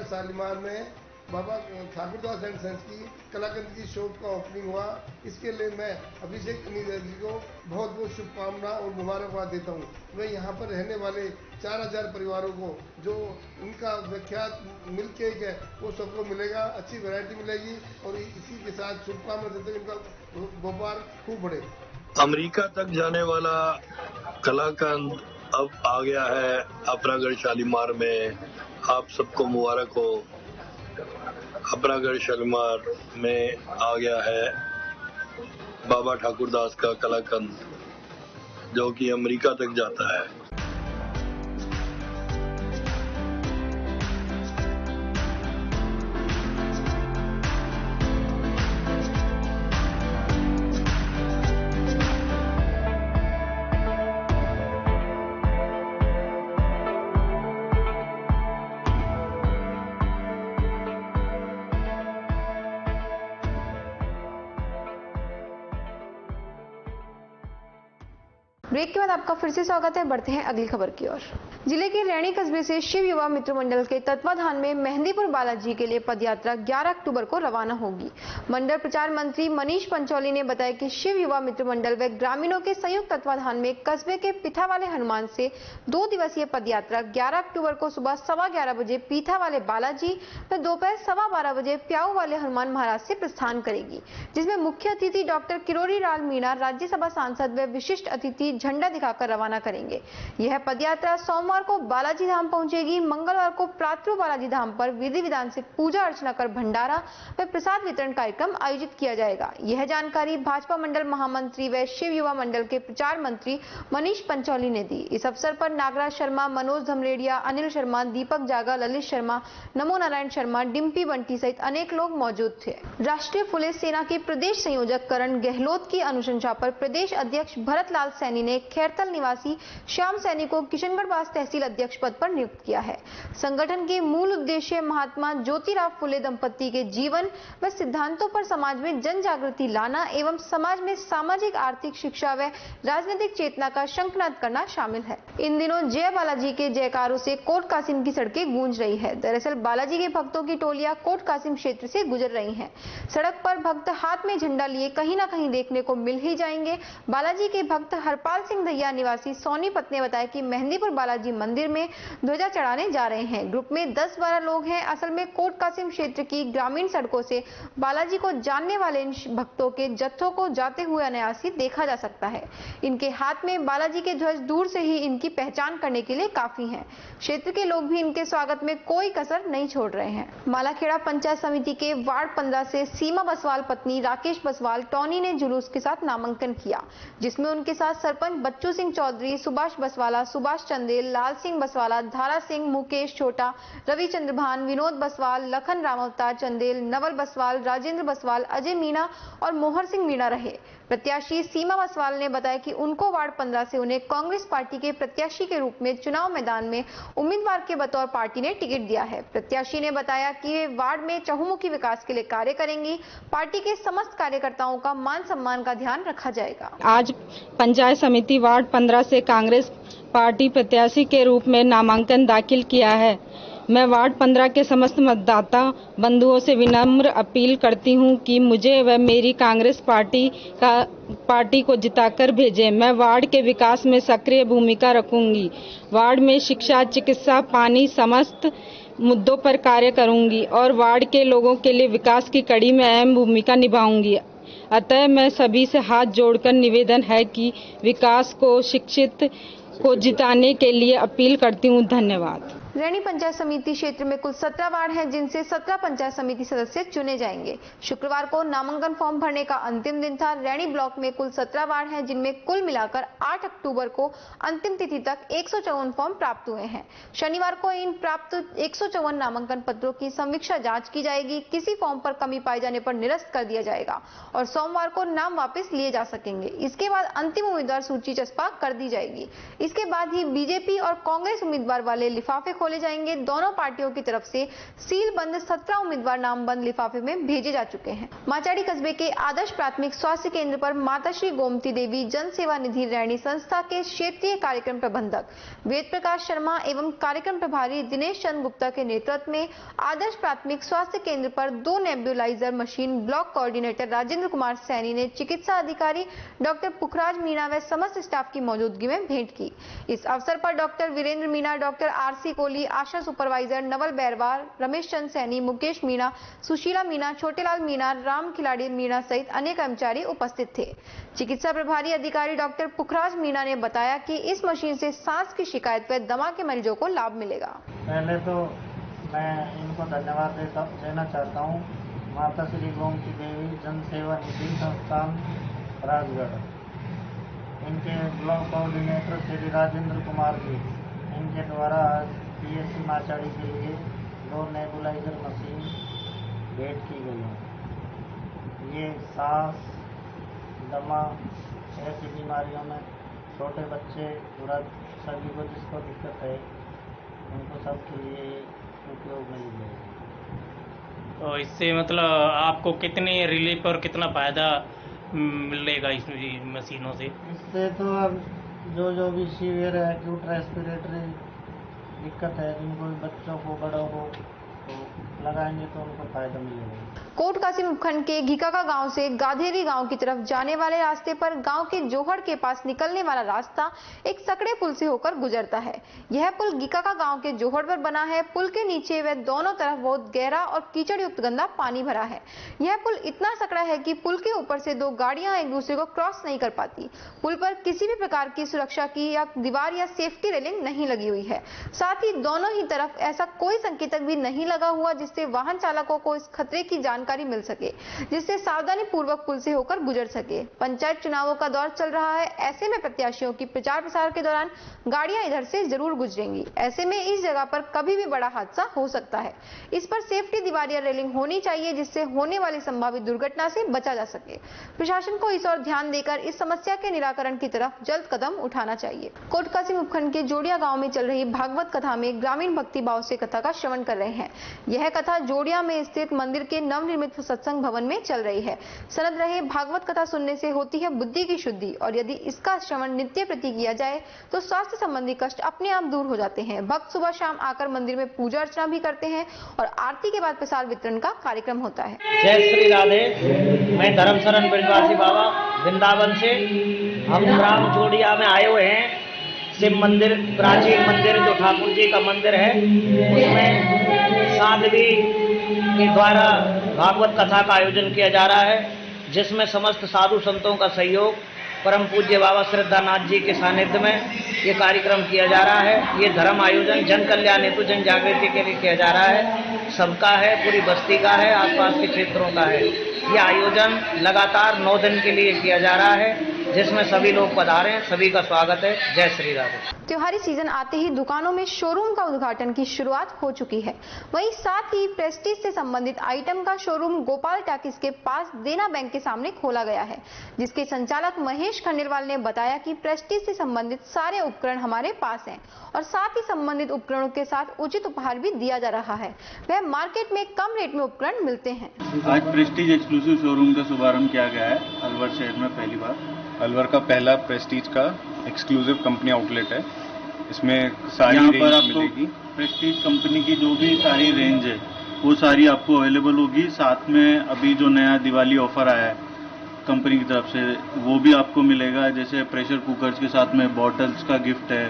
शालीमार में बाबा ठाकुरदास एंड सन्स की कलाकंद की शॉप का ओपनिंग हुआ। इसके लिए मैं अभिषेक कनीदर जी को बहुत बहुत शुभकामना और मुबारकबाद देता हूँ। मैं यहाँ पर रहने वाले 4000 परिवारों को जो उनका विख्यात मिल्क केक है वो सबको मिलेगा, अच्छी वैरायटी मिलेगी और इसी के साथ शुभकामना देते हुए उनका व्यापार खूब बढ़े।
अमेरिका तक जाने वाला कलाकंद अब आ गया है अपरागढ़ शालीमार में। आप सबको मुबारक हो। अपरागढ़ शालीमार में आ गया है बाबा ठाकुरदास का कलाकंद, जो कि अमेरिका तक जाता है।
ब्रेक के बाद आपका फिर से स्वागत है। बढ़ते हैं अगली खबर की ओर। जिले के रैणी कस्बे से शिव युवा मित्र मंडल के तत्वाधान में मेहंदीपुर बालाजी के लिए पदयात्रा 11 अक्टूबर को रवाना होगी। मंडल प्रचार मंत्री मनीष पंचौली ने बताया कि शिव युवा मित्र मंडल व ग्रामीणों के संयुक्त तत्वाधान में कस्बे के पीठा वाले हनुमान से 2 दिवसीय पदयात्रा 11 अक्टूबर को सुबह 11:15 बजे पीठा वाले बालाजी व दोपहर 12:15 बजे प्याऊ वाले हनुमान महाराज से प्रस्थान करेगी, जिसमें मुख्य अतिथि डॉक्टर किरोड़ी लाल मीणा, राज्यसभा सांसद व विशिष्ट अतिथि झंडा दिखाकर रवाना करेंगे। यह पदयात्रा सोमवार को बालाजी धाम पहुंचेगी। मंगलवार को प्रातरू बालाजी धाम पर विधि विधान से पूजा अर्चना कर भंडारा व प्रसाद वितरण कार्यक्रम आयोजित किया जाएगा। यह जानकारी भाजपा मंडल महामंत्री व शिव युवा मंडल के प्रचार मंत्री मनीष पंचौली ने दी। इस अवसर पर नागराज शर्मा, मनोज धमलेडिया, अनिल शर्मा, दीपक जागा, ललित शर्मा, नमो नारायण शर्मा, डिम्पी बंटी सहित अनेक लोग मौजूद थे। राष्ट्रीय पुलिस सेना के प्रदेश संयोजक करण गहलोत की अनुशंसा पर प्रदेश अध्यक्ष भरत लाल सैनी ने खैरतल निवासी श्याम सैनी को किशनगढ़ तहसील अध्यक्ष पद पर नियुक्त किया है। संगठन के मूल उद्देश्य महात्मा ज्योतिराव फुले दंपति के जीवन व सिद्धांतों पर समाज में जन जागृति लाना एवं समाज में सामाजिक आर्थिक शिक्षा व राजनीतिक चेतना का शंखनाद करना शामिल है। इन दिनों जय बालाजी के जयकारों से कोट कासिम की सड़कें गूंज रही है। दरअसल बालाजी के भक्तों की टोलियां कोट कासिम क्षेत्र से गुजर रही हैं। सड़क पर भक्त हाथ में झंडा लिए कहीं न कहीं देखने को मिल ही जाएंगे। बालाजी के भक्त हरपाल सिंह दैया निवासी सोनीपत ने बताया कि मेहंदीपुर बालाजी मंदिर में ध्वजा चढ़ाने जा रहे हैं। ग्रुप में 10-12 लोग हैं। असल में कोट कासिम क्षेत्र की ग्रामीण सड़कों से बालाजी को जानने वाले इन भक्तों के जत्थों को जाते हुए अनायासी देखा जा सकता है। इनके हाथ में बालाजी के ध्वज दूर से ही इनकी पहचान करने के लिए काफी है। क्षेत्र के लोग भी इनके स्वागत में कोई कसर नहीं छोड़ रहे हैं। मालाखेड़ा पंचायत समिति के वार्ड 15 से सीमा बसवाल पत्नी राकेश बसवाल टॉनी ने जुलूस के साथ नामांकन किया, जिसमें उनके साथ सरपंच बच्चू सिंह चौधरी, सुभाष बसवाला, सुभाष चंदेल, लाल सिंह बसवाला, धारा सिंह, मुकेश छोटा, रविचंद्र भान, विनोद बसवाल, लखन रामावतार चंदेल, नवल बसवाल, राजेंद्र बसवाल, अजय मीणा और मोहर सिंह मीणा रहे। प्रत्याशी सीमा बसवाल ने बताया कि उनको वार्ड 15 से उन्हें कांग्रेस पार्टी के प्रत्याशी के रूप में चुनाव मैदान में उम्मीदवार के बतौर पार्टी ने टिकट दिया है। प्रत्याशी ने बताया कि वे वार्ड में चहुमुखी विकास के लिए कार्य करेंगी। पार्टी के समस्त कार्यकर्ताओं का मान सम्मान का ध्यान रखा जाएगा।
आज पंचायत समिति वार्ड 15 से कांग्रेस पार्टी प्रत्याशी के रूप में नामांकन दाखिल किया है। मैं वार्ड 15 के समस्त मतदाता बंधुओं से विनम्र अपील करती हूं कि मुझे व मेरी कांग्रेस पार्टी को जिताकर भेजें। मैं वार्ड के विकास में सक्रिय भूमिका रखूंगी। वार्ड में शिक्षा, चिकित्सा, पानी समस्त मुद्दों पर कार्य करूंगी और वार्ड के लोगों के लिए विकास की कड़ी में अहम भूमिका निभाऊंगी। अतः मैं सभी से हाथ जोड़कर निवेदन है कि विकास को, शिक्षित को जिताने के लिए अपील करती हूं। धन्यवाद।
रैणी पंचायत समिति क्षेत्र में कुल 17 वार्ड हैं, जिनसे 17 पंचायत समिति सदस्य चुने जाएंगे। शुक्रवार को नामांकन फॉर्म भरने का अंतिम दिन था। रैणी ब्लॉक में कुल 17 वार्ड हैं, जिनमें कुल मिलाकर 8 अक्टूबर को अंतिम तिथि तक 154 फॉर्म प्राप्त हुए हैं। शनिवार को इन प्राप्त 154 नामांकन पत्रों की समीक्षा जांच की जाएगी। किसी फॉर्म पर कमी पाए जाने पर निरस्त कर दिया जाएगा और सोमवार को नाम वापस लिए जा सकेंगे। इसके बाद अंतिम उम्मीदवार सूची चस्पा कर दी जाएगी। इसके बाद ही बीजेपी और कांग्रेस उम्मीदवार वाले लिफाफे खोले जाएंगे। दोनों पार्टियों की तरफ से सील बंद 17 उम्मीदवार नाम बंद लिफाफे में भेजे जा चुके हैं। माचाड़ी कस्बे के आदर्श प्राथमिक स्वास्थ्य केंद्र पर माता श्री गोमती देवी जन सेवा निधि रैणी संस्था के क्षेत्रीय कार्यक्रम प्रबंधक वेद प्रकाश शर्मा एवं कार्यक्रम प्रभारी दिनेश चंद्र गुप्ता के नेतृत्व में आदर्श प्राथमिक स्वास्थ्य केंद्र पर 2 nebuliser machine block coordinator Rajendra Kumar Saini ने चिकित्सा अधिकारी डॉक्टर पुखराज मीणा व समस्त स्टाफ की मौजूदगी में भेंट की। इस अवसर पर doctor Virendra Meena, doctor R C Kohli, ASHA supervisor Naval Bairwar, Ramesh Chand Saini, Mukesh Meena, Sushila Meena, Chhotelal Meena, Ram Khiladi Meena सहित अनेक कर्मचारी उपस्थित थे। चिकित्सा प्रभारी अधिकारी डॉक्टर पुखराज मीणा ने बताया कि इस मशीन से सांस की शिकायत व दमा के मरीजों को लाभ मिलेगा।
पहले तो मैं इनको धन्यवाद देना चाहता हूँ। माता श्री गोमती देवी जन सेवा निधि संस्थान राजगढ़। इनके ब्लॉक कोऑर्डिनेटर श्री राजेंद्र कुमार जी, इनके द्वारा आज पीएससी माचाड़ी के लिए 2 नेबुलाइजर मशीन भेंट की गई है। ये सांस, दमा ऐसी बीमारियों में छोटे बच्चे, वृद्ध, सभी को जिसको दिक्कत है उनको सबके लिए उपयोग में ली जाएगी।
तो इससे मतलब आपको कितनी रिलीफ और कितना फायदा मिलेगा इस मशीनों से?
इससे तो अब जो भी सीवियर है, एक्यूट रेस्पिरेटरी दिक्कत है, जिनको भी बच्चों को, बड़ों को तो लगाएंगे तो उनको फायदा मिलेगा।
कोट कासिम उपखंड के घिकाका गांव से गाधेरी गांव की तरफ जाने वाले रास्ते पर गांव के जोहड़ के पास निकलने वाला रास्ता एक सकड़े पुल से होकर गुजरता है। यह पुल घिकाका गांव के जोहड़ पर बना है। पुल के नीचे व दोनों तरफ बहुत गहरा और कीचड़ युक्त गंदा पानी भरा है। यह पुल इतना सकड़ा है कि पुल के ऊपर से 2 गाड़ियां एक दूसरे को क्रॉस नहीं कर पाती। पुल पर किसी भी प्रकार की सुरक्षा की या दीवार या सेफ्टी रेलिंग नहीं लगी हुई है। साथ ही दोनों ही तरफ ऐसा कोई संकेतक भी नहीं लगा हुआ जिससे वाहन चालकों को इस खतरे की जानकारी मिल सके, जिससे सावधानी पूर्वक पुल से होकर गुजर सके। पंचायत चुनावों का दौर चल रहा है, ऐसे में प्रत्याशियों की प्रचार प्रसार के दौरान गाड़ियां इधर से जरूर गुजरेंगी। ऐसे में इस जगह पर कभी भी बड़ा हादसा हो सकता है। इस पर सेफ्टी दीवार या रेलिंग होनी चाहिए जिससे होने वाली संभावित दुर्घटना से बचा जा सके। प्रशासन को इस ओर ध्यान देकर इस समस्या के निराकरण की तरफ जल्द कदम उठाना चाहिए। कोट कासिम उपखंड के जोड़िया गाँव में चल रही भागवत कथा में ग्रामीण भक्ति भाव से कथा का श्रवण कर रहे हैं। यह कथा जोड़िया में स्थित मंदिर के नवनिर्मित सत्संग भवन में चल रही है। सनद रहे भागवत कथा सुनने से होती है बुद्धि की शुद्धि और यदि इसका श्रवण नित्य प्रति किया जाए तो स्वास्थ्य संबंधी कष्ट अपने आप दूर हो जाते हैं। भक्त सुबह शाम आकर मंदिर में पूजा अर्चना भी करते हैं और आरती के बाद प्रसाद वितरण का कार्यक्रम होता है।
जय श्री राधे। मैं धर्मशरण ब्रजवासी बाबा वृंदावन से, हम ग्राम जोड़िया में आए हुए हैं। शिव मंदिर, प्राचीन मंदिर जो ठाकुर जी का मंदिर है, उसमें साध्वी के द्वारा भागवत कथा का आयोजन किया जा रहा है, जिसमें समस्त साधु संतों का सहयोग परम पूज्य बाबा श्रद्धानाथ जी के सानिध्य में ये कार्यक्रम किया जा रहा है। ये धर्म आयोजन जन कल्याण हेतु जन जागृति के लिए किया जा रहा है। सबका है, पूरी बस्ती का है, आसपास के क्षेत्रों का है। ये आयोजन लगातार 9 दिन के लिए किया जा रहा है, जिसमें सभी लोग पधारें। सभी का स्वागत है। जय श्री राधे।
त्योहारी सीजन आते ही दुकानों में शोरूम का उद्घाटन की शुरुआत हो चुकी है। वहीं साथ ही प्रेस्टीज से संबंधित आइटम का शोरूम गोपाल टाकिस के पास देना बैंक के सामने खोला गया है, जिसके संचालक महेश खंडेलवाल ने बताया कि प्रेस्टीज से संबंधित सारे उपकरण हमारे पास हैं और साथ ही संबंधित उपकरणों के साथ उचित उपहार भी दिया जा रहा है। वह मार्केट में कम रेट में उपकरण मिलते हैं।
आज प्रेस्टीज एक्सक्लूसिव शोरूम का शुभारंभ किया गया है अलवर शहर में पहली बार। अलवर का पहला प्रेस्टीज का एक्सक्लूसिव कंपनी आउटलेट है। इसमें सारी रेंज मिलेगी। प्रेस्टीज कंपनी की जो भी सारी रेंज है वो सारी आपको अवेलेबल होगी। साथ में अभी जो नया दिवाली ऑफर आया है कंपनी की तरफ से वो भी आपको मिलेगा। जैसे प्रेशर कुकर्स के साथ में बॉटल्स का गिफ्ट है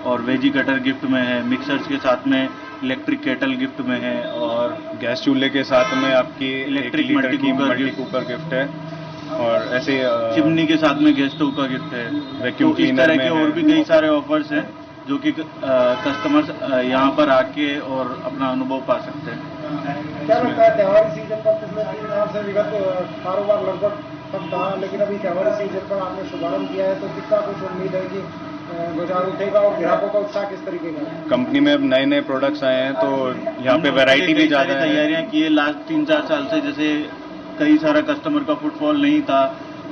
और वेजी कटर गिफ्ट में है। मिक्सर्स के साथ में इलेक्ट्रिक केटल गिफ्ट में है और गैस चूल्हे के साथ में आपकी इलेक्ट्रिक मल्टी कुकर गिफ्ट है और ऐसे चिमनी के साथ में गैस स्टोव का गिफ्ट है। वैक्यूम क्लीनर में और भी कई सारे ऑफर्स हैं जो कि कस्टमर्स यहाँ पर आके और अपना अनुभव पा सकते हैं।
क्या लगता है त्योहारी सीजन पर पिछले 3 साल से विगत कारोबार लगभग कम था, लेकिन अभी त्योहारी सीजन पर आपने शुभारंभ किया है तो कितना कुछ उम्मीद है कि बाजार उठेगा और ग्राहकों का उत्साह किस तरीके का?
कंपनी में अब नए नए प्रोडक्ट्स आए हैं तो यहाँ पे वैरायटी भी ज़्यादा है। तैयारियाँ की है लास्ट 3-4 साल से। जैसे कई सारा कस्टमर का फुटफॉल नहीं था,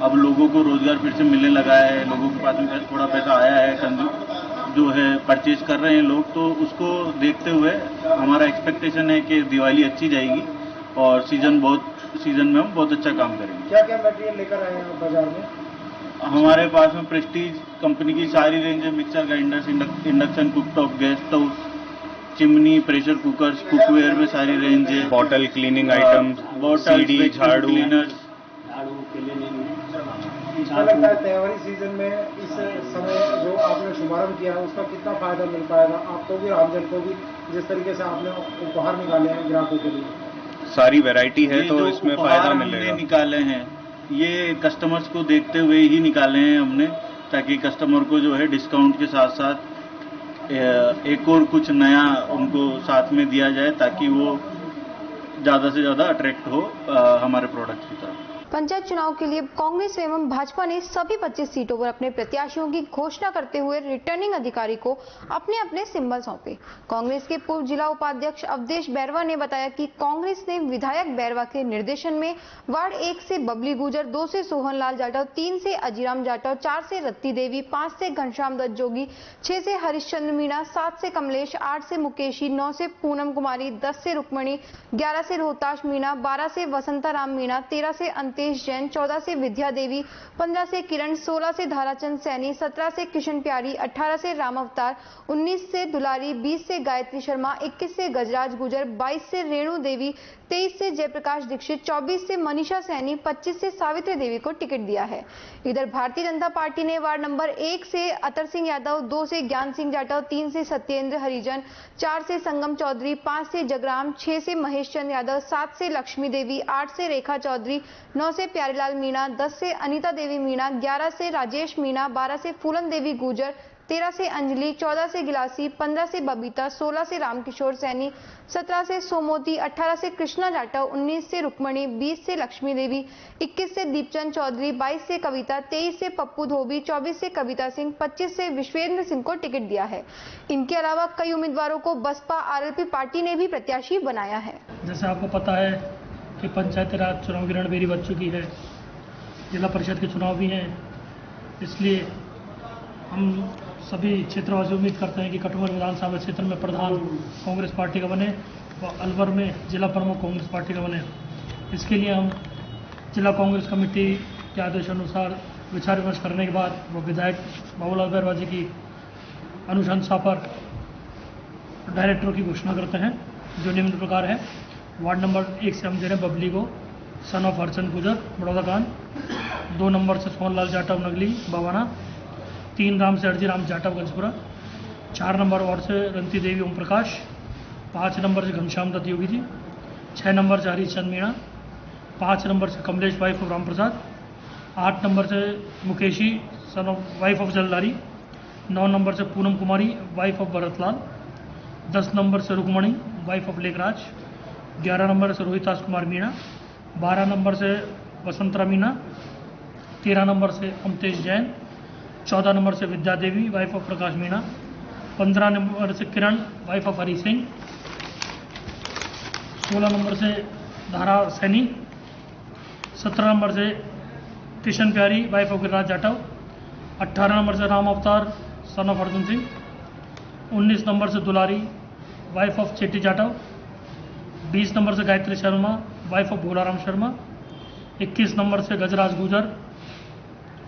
अब लोगों को रोजगार फिर से मिलने लगा है। लोगों के पास में थोड़ा पैसा आया है, जो है परचेज कर रहे हैं लोग। तो उसको देखते हुए हमारा एक्सपेक्टेशन है कि दिवाली अच्छी जाएगी और सीजन में हम बहुत अच्छा काम करेंगे।
क्या क्या मटेरियल लेकर आए हैं बाजार में?
हमारे पास में प्रेस्टीज कंपनी की सारी रेंज है। Mixer grinders, induction cooktop, gas stove, chimney, pressure cookers, cookware में सारी रेंज है। बॉटल क्लीनिंग आइटम्स, सीडी, झाड़ू, क्लीनर्स।
क्या लगता है त्योहारी सीजन में इस समय जो आपने शुभारंभ किया है उसका कितना फायदा मिल पाएगा आपको भी, आमजन को भी, जिस तरीके से आपने उपहार निकाले हैं ग्राहकों के लिए?
सारी वैरायटी है तो इसमें फायदा मिलेगा। निकाले हैं ये कस्टमर्स को देखते हुए ही निकाले हैं हमने, ताकि कस्टमर को जो है डिस्काउंट के साथ साथ एक और कुछ नया उनको साथ में दिया जाए ताकि वो ज़्यादा से ज़्यादा अट्रैक्ट हो हमारे प्रोडक्ट्स की तरफ।
पंचायत चुनाव के लिए कांग्रेस एवं भाजपा ने सभी 25 सीटों पर अपने प्रत्याशियों की घोषणा करते हुए रिटर्निंग अधिकारी को अपने अपने सिंबल सौंपे। कांग्रेस के पूर्व जिला उपाध्यक्ष अवधेश बैरवा ने बताया कि कांग्रेस ने विधायक बैरवा के निर्देशन में वार्ड 1 से बबली गुजर, 2 से सोहन लाल जाटव, 3 से अजीराम जाटव, 4 से रत्ती देवी, 5 से घनश्याम दत्त जोगी, 6 से हरिश्चंद्र मीणा, 7 से कमलेश, 8 से मुकेशी, 9 से पूनम कुमारी, 10 से रुक्मणी, 11 से रोहताश मीणा, 12 से वसंता राम मीणा, 13 से अंतेश जैन, 14 से विद्या देवी, 15 से किरण, 16 से धाराचंद सैनी, 17 से किशन प्यारी, 18 से राम अवतार, 19 से दुलारी, 20 से गायत्री शर्मा, 21 से गजराज गुजर, 22 से रेणु देवी, 23 से जयप्रकाश दीक्षित, 24 से मनीषा सैनी, 25 से सावित्री देवी को टिकट दिया है। इधर भारतीय जनता पार्टी ने वार्ड नंबर 1 से अतर सिंह यादव, 2 से ज्ञान सिंह जाटव, 3 से सत्येंद्र हरिजन, 4 से संगम चौधरी, 5 से जगराम, 6 से महेश चंद यादव, 7 से लक्ष्मी देवी, 8 से रेखा चौधरी, 9 से प्यारेलाल मीणा, 10 से अनीता देवी मीणा, 11 से राजेश मीणा, 12 से फूलन देवी गुजर, 13 से अंजलि, 14 से गिलासी, 15 से बबीता, 16 से रामकिशोर सैनी, 17 से सोमोती, 18 से कृष्णा जाटव, 19 से रुक्मणी, 20 से लक्ष्मी देवी, 21 से दीपचंद चौधरी, 22 से कविता, 23 से पप्पू धोबी, 24 से कविता सिंह, 25 से विश्वेंद्र सिंह को टिकट दिया है। इनके अलावा कई उम्मीदवारों को बसपा आरएलपी पार्टी ने भी प्रत्याशी बनाया है।
जैसे आपको पता है कि पंचायती राज चुनाव की रणबेरी बच चुकी है, जिला परिषद के चुनाव भी हैं, इसलिए हम सभी क्षेत्रवासी उम्मीद करते हैं कि कटुमर विधानसभा क्षेत्र में प्रधान कांग्रेस पार्टी का बने व अलवर में जिला प्रमुख कांग्रेस पार्टी का बने। इसके लिए हम जिला कांग्रेस कमेटी के आदेशानुसार विचार विमर्श करने के बाद वो विधायक बाबूलाल बैरवा जी की अनुशंसा पर डायरेक्टर की घोषणा करते हैं, जो निम्न प्रकार है। वार्ड नंबर 1 से हम दे रहे हैं बबली को, सन ऑफ हरचंद गुजर, बड़ौदा कान। 2 नंबर से सोहनलाल जाटव नगली बवाना, 3 राम से अर्जीराम जाटव गंजपुरा, 4 नंबर वार्ड से रंती देवी ओम प्रकाश, 5 नंबर से घनश्याम दत्त योगी जी, 6 नंबर से हरीशचंद मीणा, 5 नंबर से Kamlesh wife of Ram Prasad, 8 number से Mukeshi son of wife of Jaldari, 9 number से Poonam Kumari wife of Bharatlal, 10 number से Rukmani wife of Lekhraj, 11 number से रोहितास कुमार मीणा, 12 नंबर से वसंतरा मीणा, 13 नंबर से अमतेश जैन, 14 नंबर से Vidya Devi wife of Prakash Meena, 15 number से Kiran wife of Hari Singh, 16 number से धारा सैनी, 17 नंबर से Kishan Pyari wife of Giriraj Jatav, 18 number से Ram Avtar son of Arjun Singh, 19 number से Dulari wife of Chetti Jatav, 20 number से Gayatri Sharma wife of Bholaram Sharma, 21 number से गजराज गुजर,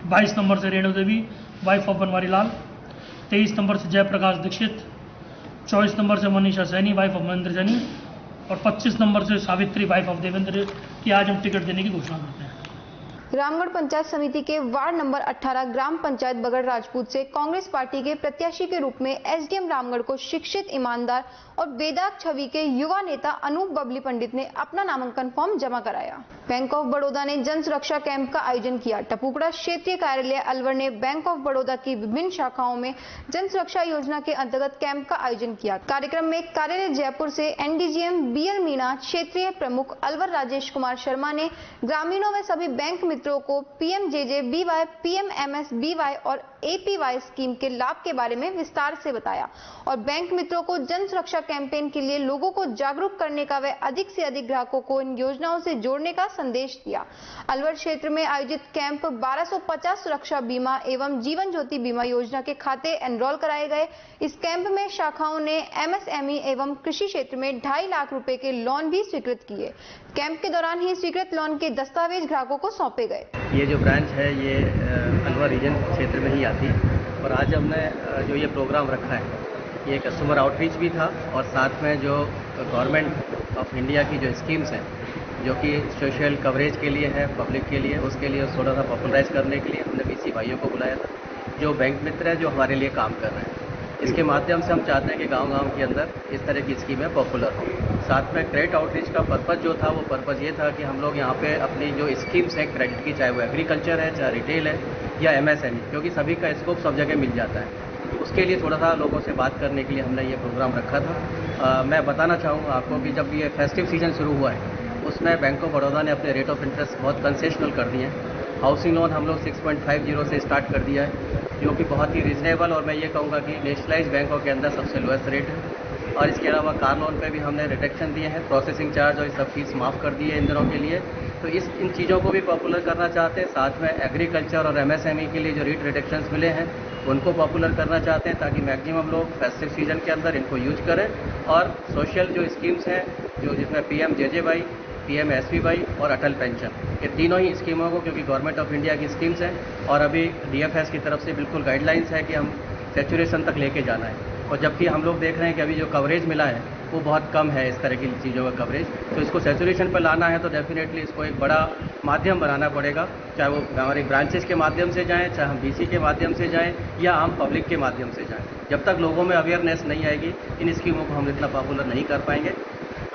22 नंबर से Renu Devi wife of Banwari Lal, 23 number से जयप्रकाश दीक्षित, 24 नंबर से मनीषा सैनी वाइफ ऑफ महेंद्र सैनी और 25 नंबर से सावित्री वाइफ ऑफ देवेंद्र की आज हम टिकट देने की घोषणा करते हैं।
रामगढ़ पंचायत समिति के वार्ड नंबर 18 ग्राम पंचायत बगड़ राजपूत से कांग्रेस पार्टी के प्रत्याशी के रूप में एसडीएम रामगढ़ को शिक्षित, ईमानदार और बेदाग छवि के युवा नेता अनूप बबली पंडित ने अपना नामांकन फॉर्म जमा कराया। बैंक ऑफ बड़ौदा ने जन सुरक्षा कैंप का आयोजन किया। टपुकड़ा क्षेत्रीय कार्यालय अलवर ने बैंक ऑफ बड़ौदा की विभिन्न शाखाओं में जन सुरक्षा योजना के अंतर्गत कैंप का आयोजन किया। कार्यक्रम में कार्यालय जयपुर से एनडीजीएम बीएल मीणा, क्षेत्रीय प्रमुख अलवर राजेश कुमार शर्मा ने ग्रामीणों व सभी बैंक मित्रों को पीएमजेजेबीवाई, पीएमएमएसबीवाई और एपीवाई स्कीम के लाभ के बारे में विस्तार से बताया और बैंक मित्रों को जन सुरक्षा कैंपेन के लिए लोगों को जागरूक करने का व अधिक से अधिक ग्राहकों को इन योजनाओं से जोड़ने का संदेश दिया। अलवर क्षेत्र में आयोजित कैंप 1250 सुरक्षा बीमा एवं जीवन ज्योति बीमा योजना के खाते एनरोल कराए गए। इस कैंप में शाखाओं ने एमएसएमई एवं कृषि क्षेत्र में 2.5 लाख रुपए के लोन भी स्वीकृत किए। कैंप के दौरान ही स्वीकृत लोन के दस्तावेज ग्राहकों को सौंपे गए।
ये जो ब्रांच है ये अलवर रीजन क्षेत्र में ही आती है और आज हमने जो ये प्रोग्राम रखा है ये कस्टमर आउटरीच भी था और साथ में जो गवर्नमेंट ऑफ इंडिया की जो स्कीम्स हैं जो कि सोशल कवरेज के लिए है, पब्लिक के लिए, उसके लिए थोड़ा सा पॉपुलराइज करने के लिए हमने बीसी भाइयों को बुलाया था जो बैंक मित्र है जो हमारे लिए काम कर रहे हैं। इसके माध्यम से हम चाहते हैं कि गांव-गांव के अंदर इस तरह की स्कीमें पॉपुलर हों। साथ में क्रेडिट आउटरीच का पर्पज़ जो था वो पर्पज़ ये था कि हम लोग यहाँ पे अपनी जो स्कीम्स हैं क्रेडिट की, चाहे वो एग्रीकल्चर है, चाहे रिटेल है या एमएसएमई, क्योंकि सभी का स्कोप सब जगह मिल जाता है, उसके लिए थोड़ा सा लोगों से बात करने के लिए हमने ये प्रोग्राम रखा था। मैं बताना चाहूँगा आपको कि जब ये फेस्टिव सीजन शुरू हुआ है उसमें बैंक ऑफ बड़ौदा ने अपने रेट ऑफ इंटरेस्ट बहुत कंसेशनल कर दिए हैं। हाउसिंग लोन हम लोग 6.50 से स्टार्ट कर दिया है, जो कि बहुत ही रीजनेबल और मैं ये कहूँगा कि नेशनलाइज बैंकों के अंदर सबसे लोएस्ट रेट है। और इसके अलावा कार लोन पे भी हमने रिडक्शन दिए हैं, प्रोसेसिंग चार्ज और सब फीस माफ़ कर दी है इन दिनों के लिए। तो इन चीज़ों को भी पॉपुलर करना चाहते हैं। साथ में एग्रीकल्चर और MSME के लिए जो रेट रिडक्शंस मिले हैं उनको पॉपुलर करना चाहते हैं, ताकि मैक्सिमम लोग फेस्टिव सीजन के अंदर इनको यूज करें। और सोशल जो स्कीम्स हैं, जो जिसमें PMJJY, PMSBY और अटल पेंशन, ये तीनों ही स्कीमों को, क्योंकि गवर्नमेंट ऑफ इंडिया की स्कीम्स हैं और अभी DFS की तरफ से बिल्कुल गाइडलाइंस है कि हम सैचुरेशन तक लेके जाना है। और जबकि हम लोग देख रहे हैं कि अभी जो कवरेज मिला है वो बहुत कम है इस तरह की चीज़ों का कवरेज। तो इसको सैचुरेशन पर लाना है तो डेफिनेटली इसको एक बड़ा माध्यम बनाना पड़ेगा, चाहे वो हमारी ब्रांचेस के माध्यम से जाएँ, चाहे हम BC के माध्यम से जाएँ या आम पब्लिक के माध्यम से जाएँ। जब तक लोगों में अवेयरनेस नहीं आएगी इन स्कीमों को हम इतना पॉपुलर नहीं कर पाएंगे।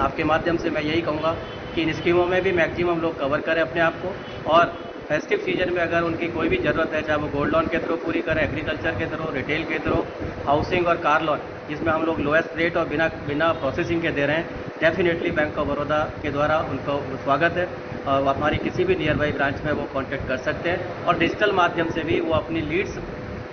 आपके माध्यम से मैं यही कहूँगा कि इन स्कीमों में भी मैक्सिमम लोग कवर करें अपने आप को। और फेस्टिव सीजन में अगर उनकी कोई भी ज़रूरत है, चाहे वो गोल्ड लोन के थ्रू पूरी करें, एग्रीकल्चर के थ्रू, रिटेल के थ्रू, हाउसिंग और कार लोन, जिसमें हम लोग लोएस्ट रेट और बिना प्रोसेसिंग के दे रहे हैं, डेफिनेटली बैंक ऑफ बड़ौदा के द्वारा उनको स्वागत है। और हमारी किसी भी नियर बाई ब्रांच में वो कांटेक्ट कर सकते हैं और डिजिटल माध्यम से भी वो अपनी लीड्स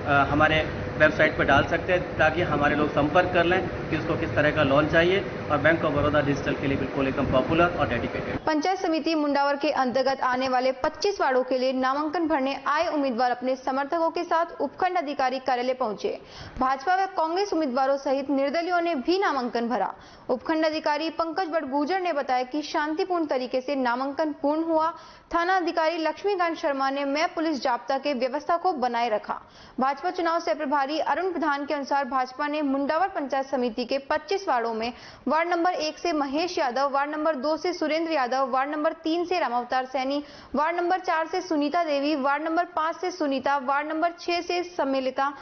हमारे वेबसाइट पर डाल सकते हैं, ताकि हमारे लोग संपर्क कर लें कि उसको किस तरह का लोन चाहिए। और बैंक ऑफ बड़ौदा डिजिटल के लिए बिल्कुल एकदम पॉपुलर और डेडिकेटेड।
पंचायत समिति मुंडावर के अंतर्गत आने वाले 25 वार्डों के लिए नामांकन भरने आए उम्मीदवार अपने समर्थकों के साथ उपखंड अधिकारी कार्यालय पहुंचे। भाजपा व कांग्रेस उम्मीदवारों सहित निर्दलीयों ने भी नामांकन भरा। उपखंड अधिकारी पंकज बड़गुजर ने बताया कि शांतिपूर्ण तरीके से नामांकन पूर्ण हुआ। थाना अधिकारी लक्ष्मीकांत शर्मा ने मैं पुलिस जाब्ता के व्यवस्था को बनाए रखा। भाजपा चुनाव से प्रभारी अरुण प्रधान के अनुसार भाजपा ने मुंडावर पंचायत समिति के 25 वार्डों में वार्ड नंबर 1 से महेश यादव, वार्ड नंबर 2 से सुरेंद्र यादव, वार्ड नंबर 3 से रामावतार सैनी, वार्ड नंबर 4 से सुनीता देवी, वार्ड नंबर 5 से सुनीता, वार्ड नंबर 6 से सम्मिलिता,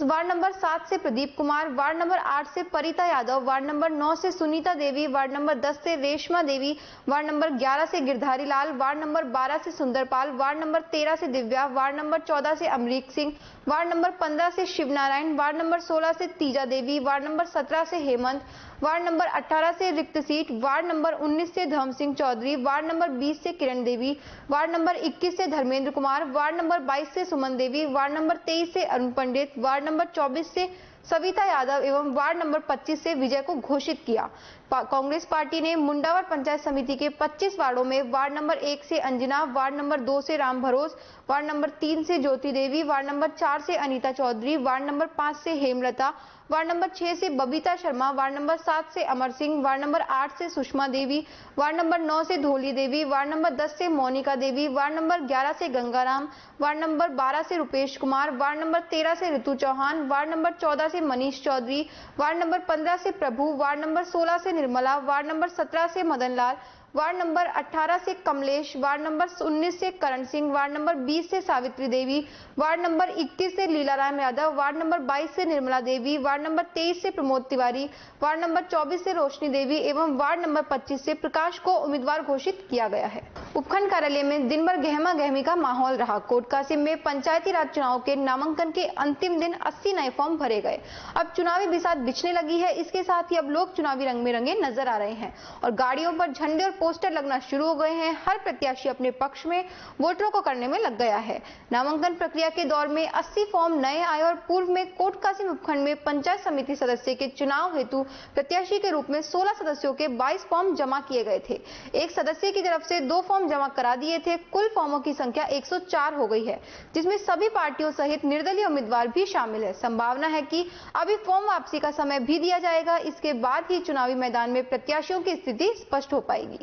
वार्ड नंबर 7 से प्रदीप कुमार, वार्ड नंबर 8 से परिता यादव, वार्ड नंबर 9 से सुनीता देवी, वार्ड नंबर 10 से रेशमा देवी, वार्ड नंबर 11 से गिरधारी लाल, वार्ड नंबर 12 से सुंदरपाल, वार्ड नंबर 13 से दिव्या, वार्ड नंबर 14 से अमरीक सिंह, वार्ड नंबर 15 से शिवनारायण, वार्ड नंबर 16 से तीजा देवी, वार्ड नंबर 17 से हेमंत, वार्ड नंबर 18 से रिक्त सीट, वार्ड नंबर 19 से धर्म सिंह चौधरी, वार्ड नंबर 20 से किरण देवी, वार्ड नंबर 21 से धर्मेंद्र कुमार, वार्ड नंबर 22 से सुमन देवी, वार्ड नंबर 23 से अरुण पंडित, वार्ड नंबर 24 से सविता यादव एवं वार्ड नंबर 25 से विजय को घोषित किया। कांग्रेस पार्टी ने मुंडावर पंचायत समिति के 25 वार्डों में वार्ड नंबर 1 से अंजना, वार्ड नंबर 2 से राम भरोस, वार्ड नंबर 3 से ज्योति देवी, वार्ड नंबर 4 से अनीता चौधरी, वार्ड नंबर 5 से हेमलता, वार्ड नंबर 6 से बबीता शर्मा, वार्ड नंबर 7 से अमर सिंह, वार्ड नंबर 8 से सुषमा देवी, वार्ड नंबर 9 से धोली देवी, वार्ड नंबर 10 से मोनिका देवी, वार्ड नंबर 11 से गंगाराम, वार्ड नंबर 12 से रुपेश कुमार, वार्ड नंबर 13 से ऋतु चौहान, वार्ड नंबर 14 से मनीष चौधरी, वार्ड नंबर 15 से प्रभु, वार्ड नंबर 16 से निर्मला, वार्ड नंबर 17 से मदन लाल, वार्ड नंबर 18 से कमलेश, वार्ड नंबर 19 से करण सिंह, वार्ड नंबर 20 से सावित्री देवी, वार्ड नंबर 21 से लीलाराम यादव, वार्ड नंबर 22 से निर्मला देवी, वार्ड नंबर 23 से प्रमोद तिवारी, वार्ड नंबर 24 से रोशनी देवी एवं वार्ड नंबर 25 से प्रकाश को उम्मीदवार घोषित किया गया है। उपखंड कार्यालय में दिन भर गहमा गहमी का माहौल रहा। कोटकासिम में पंचायती राज चुनाव के नामांकन के अंतिम दिन 80 नए फॉर्म भरे गए। अब चुनावी बिसात बिछने लगी है। इसके साथ ही अब लोग चुनावी रंग में रंगे नजर आ रहे हैं और गाड़ियों पर झंडे और पोस्टर लगना शुरू हो गए हैं। हर प्रत्याशी अपने पक्ष में वोटरों को करने में लग गया है। नामांकन प्रक्रिया के दौर में 80 फॉर्म नए आए और पूर्व में कोटकासिम उपखंड में पंचायत समिति सदस्य के चुनाव हेतु प्रत्याशी के रूप में 16 सदस्यों के 22 फॉर्म जमा किए गए थे। एक सदस्य की तरफ से 2 फॉर्म जमा करा दिए थे। कुल फॉर्मों की संख्या 104 हो गई है, जिसमें सभी पार्टियों सहित निर्दलीय उम्मीदवार भी शामिल है। संभावना है कि अभी फॉर्म वापसी का समय भी दिया जाएगा। इसके बाद ही चुनावी मैदान में प्रत्याशियों की स्थिति स्पष्ट हो पाएगी।